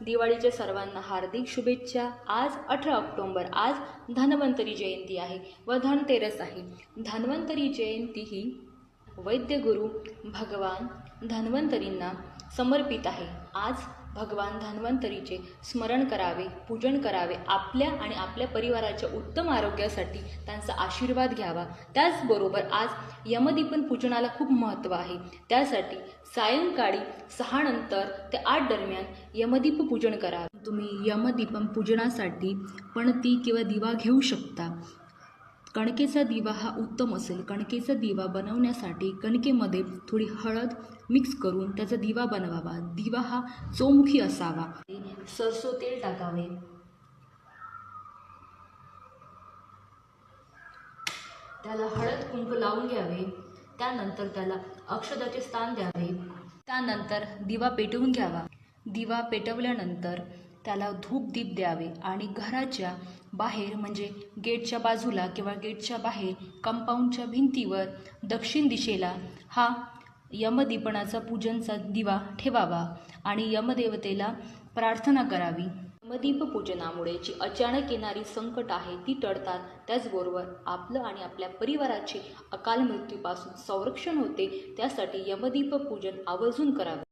दिवाळीच्या सर्वांना हार्दिक शुभेच्छा। आज 18 ऑक्टोबर, आज धन्वंतरी जयंती आहे व धनतेरस आहे। धन्वंतरी जयंती ही वैद्यगुरु भगवान धन्वंतरींना समर्पित आहे। आज भगवान धन्वंतरीचे स्मरण करावे, पूजन करावे, आपल्या आणि आपल्या परिवाराच्या उत्तम आरोग्यासाठी त्यांचा आशीर्वाद घ्यावा। त्याचबरोबर आज यमदीपन पूजनाला खूप महत्त्व आहे। त्यासाठी सायंकाळी 6 नंतर ते 8 दरम्यान यमदीप पूजन करावे। तुम्ही यमदीपन पूजनासाठी पणती किंवा दिवा घेऊ शकता। कणकेचा दिवा हा उत्तम असेल। कणकेचा दिवा बनवण्यासाठी कणकेमध्ये थोडी हळद मिक्स करून त्याचा दिवा बनवावा। दिवा हा चौमुखी असावा। सरसो तेल टाकावे, त्याला हळद कुंकू लावून घ्यावे। त्यानंतर त्याला अक्षदाचे स्थान द्यावे। त्यानंतर दिवा पेटवून घ्यावा। दिवा पेटवल्यानंतर त्याला धूप दीप द्यावे आणि घराच्या बाहेर म्हणजे गेटच्या बाजूला किंवा गेटच्या बाहेर कंपाऊंडच्या भिंतीवर दक्षिण दिशेला हा यमदीपनाचा पूजनचा दिवा ठेवावा आणि यमदेवतेला प्रार्थना करावी। यमदीप पूजनामुळे जी अचानक येणारी संकट आहे ती टळतात। त्याचबरोबर आपलं आणि आपल्या परिवाराचे अकाल मृत्यूपासून संरक्षण होते। त्यासाठी यमदीप पूजन आवर्जून करावे।